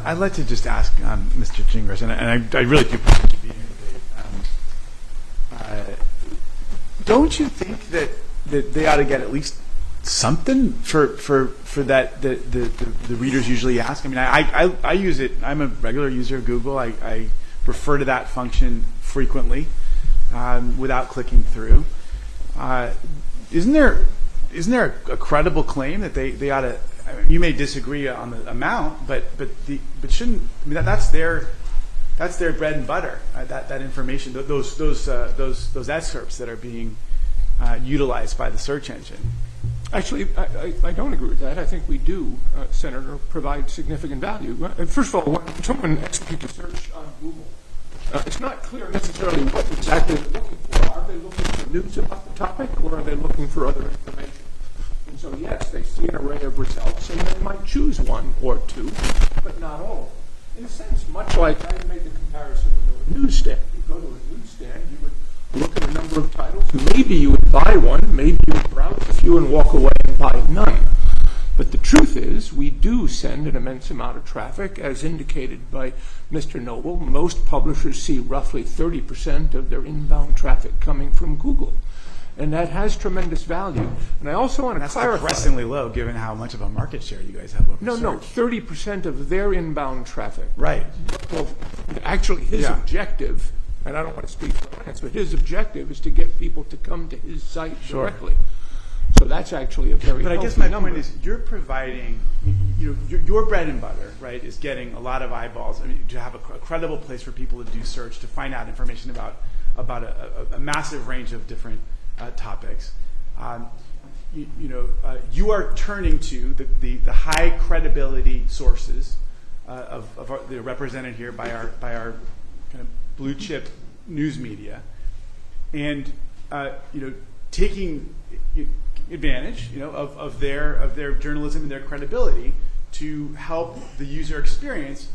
I'd like to just ask Mr. Gingras, and I really do appreciate you being here today. Don't you think that they ought to get at least something for that the readers usually ask? I mean, I use it. I'm a regular user of Google. I refer to that function frequently without clicking through. Isn't there a credible claim that they ought to? I mean, you may disagree on the amount, but shouldn't, I mean, that's their bread and butter. That information, those excerpts that are being utilized by the search engine. Actually, I don't agree with that. I think we do, Senator, provide significant value. First of all, when someone executes a search on Google, it's not clear necessarily what exactly they're looking for. Are they looking for news about the topic, or are they looking for other information? And so, yes, they see an array of results, and they might choose one or two, but not all. In a sense, much like I made the comparison with a newsstand. You go to a newsstand, you would look at a number of titles. Maybe you would buy one, maybe you would browse a few and walk away and buy none. But the truth is, we do send an immense amount of traffic, as indicated by Mr. Noble. Most publishers see roughly 30% of their inbound traffic coming from Google. And that has tremendous value. And I also want to clarify. That's depressingly low, given how much of a market share you guys have over No, 30% of their inbound traffic. Right. Well, actually, his objective, and I don't want to speak for Lance, but his objective is to get people to come to his site directly. So that's actually a very healthy But I guess my number. point is, you're providing, your bread and butter, right, is getting a lot of eyeballs. I mean, to have a credible place for people to do search, to find out information about a massive range of different topics. You are turning to the high credibility sources they're represented here by our kind of blue chip news media, and taking advantage of their journalism and their credibility to help the user experience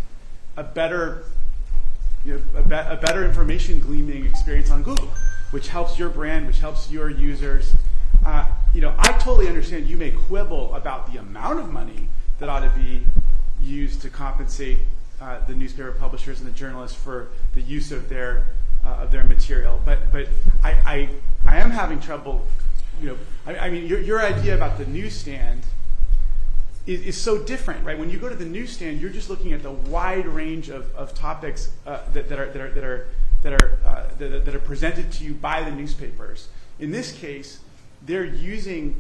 a better information gleaning experience on Google, which helps your brand, which helps your users. I totally understand you may quibble about the amount of money that ought to be used to compensate the newspaper publishers and the journalists for the use of their material. But I am having trouble. I mean, your idea about the newsstand is so different, right? When you go to the newsstand, you're just looking at the wide range of topics that are presented to you by the newspapers. In this case, they're using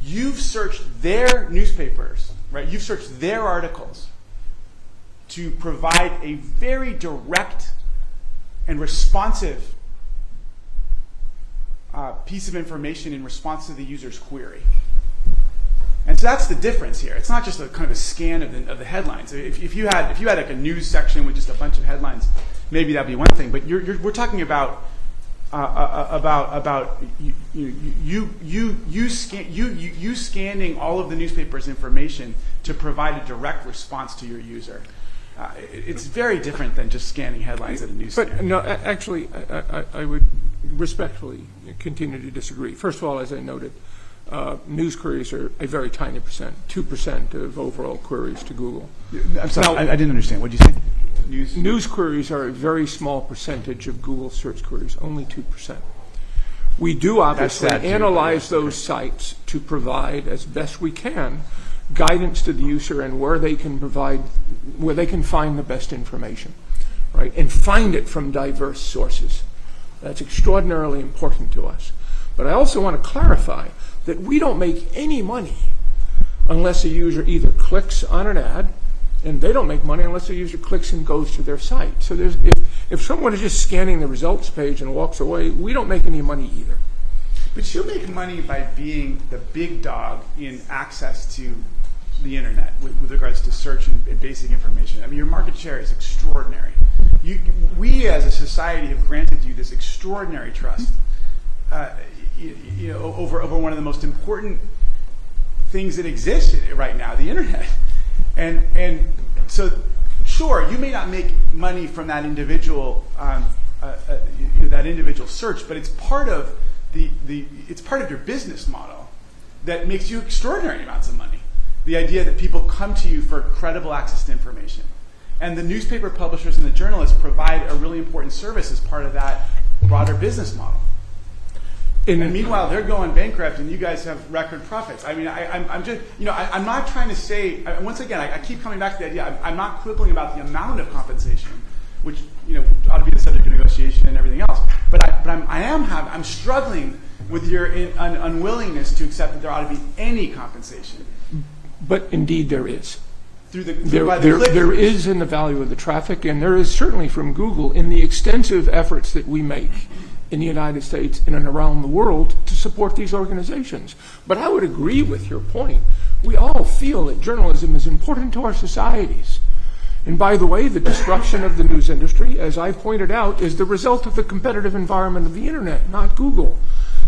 you've searched their newspapers, right? You've searched their articles to provide a very direct and responsive piece of information in response to the user's query. And so that's the difference here. It's not just a kind of a scan of the headlines. If you had like a news section with just a bunch of headlines, maybe that'd be one thing. But we're talking about you scanning all of the newspaper's information to provide a direct response to your user. It's very different than just scanning headlines at a newsstand. But no, actually, I would respectfully continue to disagree. First of all, as I noted, news queries are a very tiny percent, 2% of overall queries to Google. I'm sorry, now, I didn't understand. What did you say? News queries are a very small percentage of Google search queries, only 2%. We do obviously analyze those sites to provide, as best we can, guidance to the user and where they can find the best information, right? And find it from diverse sources. That's extraordinarily important to us. But I also want to clarify that we don't make any money unless a user either clicks on an ad, and they don't make money unless a user clicks and goes to their site. So if someone is just scanning the results page and walks away, we don't make any money either. But you make money by being the big dog in access to the internet with regards to search and basic information. I mean, your market share is extraordinary. We as a society have granted you this extraordinary trust over one of the most important things that exist right now, the internet. And so, sure, you may not make money from that individual search, but it's part of it's part of your business model that makes you extraordinary amounts of money. The idea that people come to you for credible access to information. And the newspaper publishers and the journalists provide a really important service as part of that broader business model. And meanwhile, they're going bankrupt, and you guys have record profits. I mean, I'm just, I'm not trying to say. Once again, I keep coming back to the idea. I'm not quibbling about the amount of compensation, which ought to be the subject of negotiation and everything else. But I'm struggling with your unwillingness to accept that there ought to be any compensation. But indeed, there is. There is in the value of the traffic, and there is certainly from Google in the extensive efforts that we make in the United States and around the world to support these organizations. But I would agree with your point. We all feel that journalism is important to our societies. And by the way, the disruption of the news industry, as I pointed out, is the result of the competitive environment of the internet, not Google.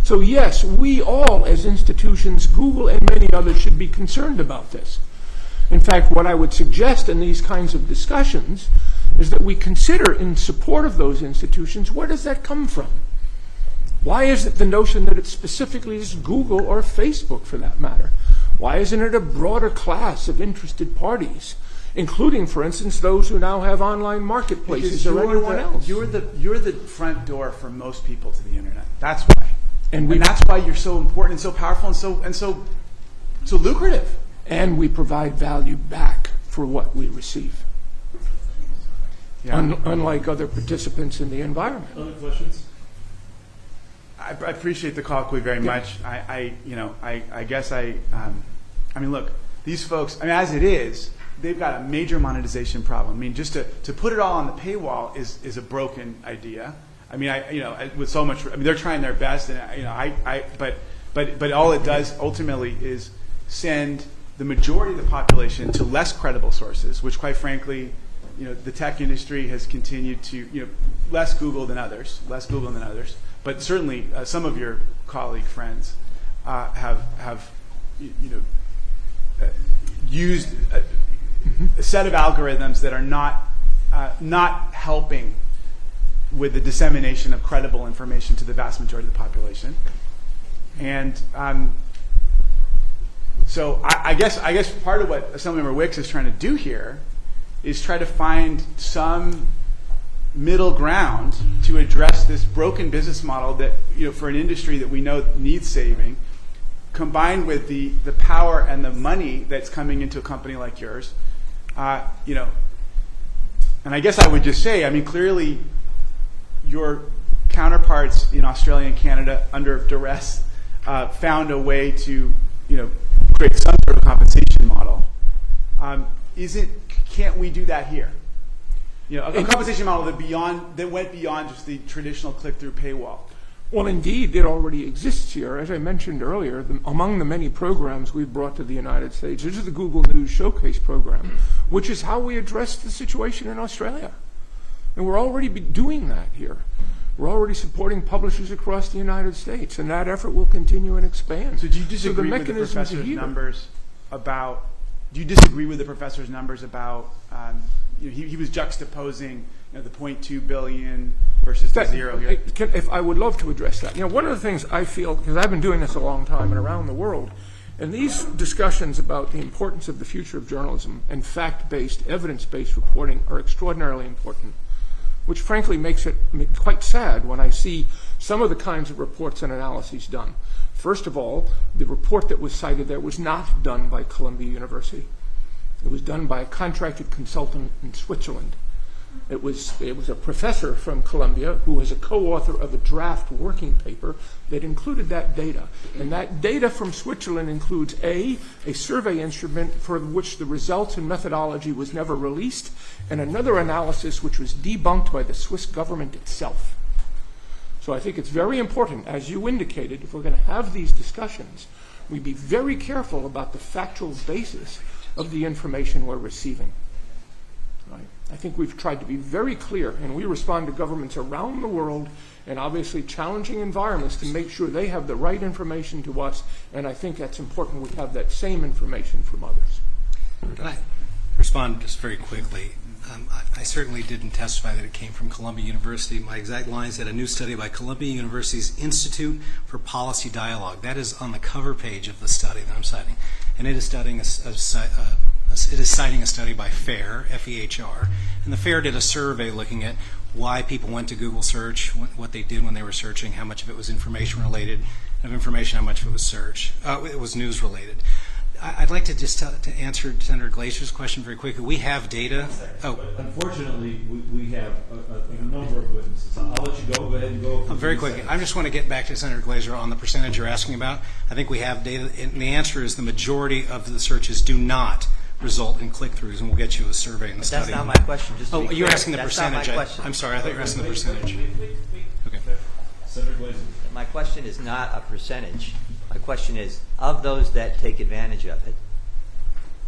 So yes, we all as institutions, Google and many others, should be concerned about this. In fact, what I would suggest in these kinds of discussions is that we consider, in support of those institutions, where does that come from? Why is it the notion that it specifically is Google or Facebook, for that matter? Why isn't it a broader class of interested parties, including, for instance, those who now have online marketplaces or anyone else? You're the front door for most people to the internet. That's why, and that's why you're so important and so powerful and so lucrative. And we provide value back for what we receive. Yeah. Unlike other participants in the environment. Other questions? I appreciate the colloquy very much. I mean, look, these folks, as it is, they've got a major monetization problem. I mean, just to put it all on the paywall is a broken idea. I mean, with so much, they're trying their best, and but all it does ultimately is send the majority of the population to less credible sources, which, quite frankly, the tech industry has continued to, less Google than others, but certainly some of your colleague friends have used a set of algorithms that are not helping with the dissemination of credible information to the vast majority of the population. And so I guess part of what Assemblymember Wicks is trying to do here is try to find some middle ground to address this broken business model that, for an industry that we know needs saving, combined with the power and the money that's coming into a company like yours. And I guess I would just say, clearly your counterparts in Australia and Canada, under duress, found a way to, create some sort of compensation model. Can't we do that here? A compensation model that went beyond just the traditional click-through paywall. Well, indeed, it already exists here. As I mentioned earlier, among the many programs we've brought to the United States, this is the Google News Showcase program, which is how we address the situation in Australia. And we're already doing that here. We're already supporting publishers across the United States, and that effort will continue and expand. So do you disagree with the professor's numbers about? Do you disagree with the professor's numbers about? He was juxtaposing the 0.2 billion versus the zero here. If I would love to address that. One of the things I feel, because I've been doing this a long time and around the world, and these discussions about the importance of the future of journalism and fact-based, evidence-based reporting are extraordinarily important, which frankly makes it quite sad when I see some of the kinds of reports and analyses done. First of all, the report that was cited there was not done by Columbia University. It was done by a contracted consultant in Switzerland. It was a professor from Columbia who was a co-author of a draft working paper that included that data. And that data from Switzerland includes a survey instrument for which the results and methodology was never released, and another analysis which was debunked by the Swiss government itself. So I think it's very important, as you indicated, if we're going to have these discussions, we be very careful about the factual basis of the information we're receiving. Right? I think we've tried to be very clear, and we respond to governments around the world and obviously challenging environments to make sure they have the right information to us, and I think that's important we have that same information from others. Can I respond just very quickly? I certainly didn't testify that it came from Columbia University. My exact line said a new study by Columbia University's Institute for Policy Dialogue. That is on the cover page of the study that I'm citing, and it is citing a study by FAIR, F-E-H-R, and the FAIR did a survey looking at why people went to Google search, what they did when they were searching, how much of it was information related, how much of it was search. It was news related. I'd like to just to answer Senator Glacier's question very quickly. We have data. But unfortunately, we have a number of witnesses. I'll let you go. Go ahead and go. Very quickly. I just want to get back to Senator Glazer on the percentage you're asking about. I think we have data, and the answer is the majority of the searches do not result in click-throughs, and we'll get you a survey in the study. That's not my question. Just to be you're clear. asking the That's percentage. Not my question. I'm sorry, I thought you were asking the percentage. Okay. Senator Glazer. My question is not a percentage. My question is, of those that take advantage of it,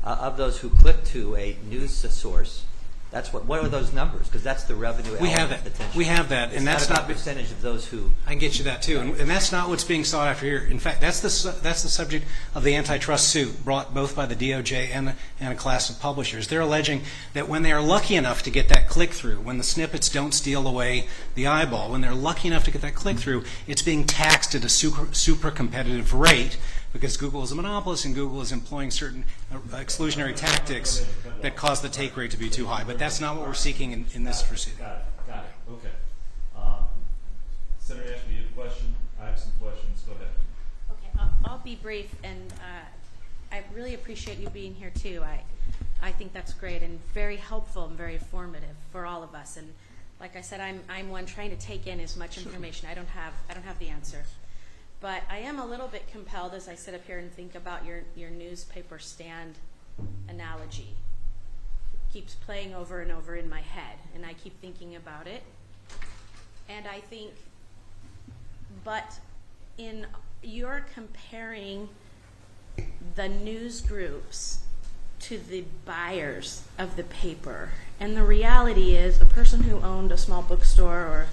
of those who click to a news source, that's what are those numbers? Because that's the revenue element. We have that. Potential. We have that, and that's not a percentage of those who. I can get you that too, and that's not what's being sought after here. In fact, that's the subject of the antitrust suit brought both by the DOJ and a class of publishers. They're alleging that when they are lucky enough to get that click-through, when the snippets don't steal away the eyeball, when they're lucky enough to get that click-through, it's being taxed at a super competitive rate because Google is a monopolist and Google is employing certain exclusionary tactics that cause the take rate to be too high. But that's not what we're seeking in this proceeding. Got it. Okay. Senator Ashby, you have a question? I have some questions. Go ahead. Okay, I'll be brief, and I really appreciate you being here too. I think that's great and very helpful and very informative for all of us. And like I said, I'm one trying to take in as much information. I don't have the answer. But I am a little bit compelled as I sit up here and think about your newspaper stand analogy. It keeps playing over and over in my head, and I keep thinking about it. And I think, but you're comparing the news groups to the buyers of the paper. And the reality is a person who owned a small bookstore, or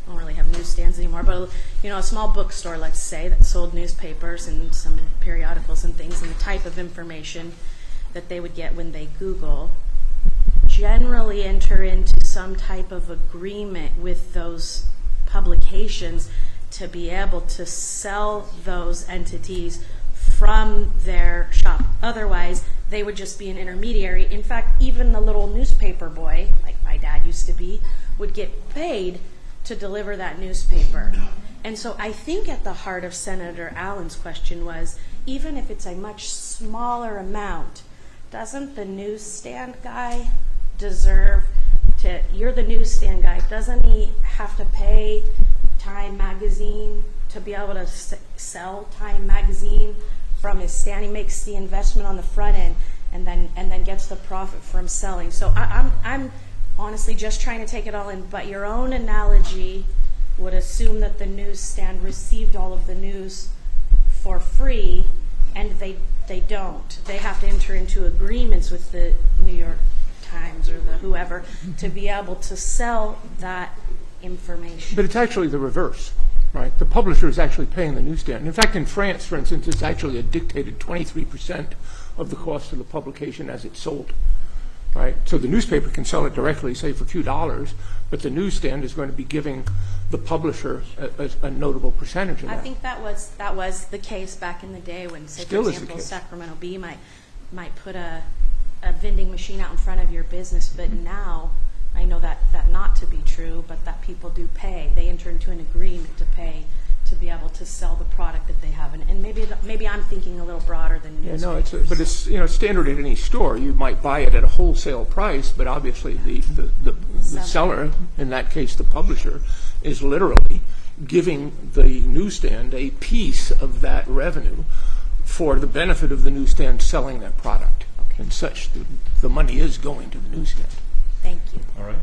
I don't really have newsstands anymore, but a small bookstore, let's say, that sold newspapers and some periodicals and things, and the type of information that they would get when they Google, generally enter into some type of agreement with those publications to be able to sell those entities from their shop. Otherwise, they would just be an intermediary. In fact, even the little newspaper boy, like my dad used to be, would get paid to deliver that newspaper. And so I think at the heart of Senator Allen's question was, even if it's a much smaller amount, doesn't the newsstand guy deserve to, you're the newsstand guy, doesn't he have to pay Time Magazine to be able to sell Time Magazine from his stand? He makes the investment on the front end and then gets the profit from selling. So I'm honestly just trying to take it all in, but your own analogy would assume that the newsstand received all of the news for free, and they don't. They have to enter into agreements with the New York Times or the whoever to be able to sell that information. But it's actually the reverse, right? The publisher is actually paying the newsstand. In fact, in France, for instance, it's actually a dictated 23% of the cost of the publication as it's sold. Right? So the newspaper can sell it directly, say for a few dollars, but the newsstand is going to be giving the publisher a notable percentage of that. I think that was the case back in the day when, say, for example, Sacramento Bee might put a vending machine out in front of your business, but now I know that not to be true, but that people do pay. They enter into an agreement to pay to be able to sell the product that they have, and maybe I'm thinking a little broader than newspapers. Yeah, no, but it's standard at any store. You might buy it at a wholesale price, but obviously the seller, in that case the publisher, is literally giving the newsstand a piece of that revenue for the benefit of the newsstand selling that product. Okay. And such, the money is going to the newsstand. Thank you. All right.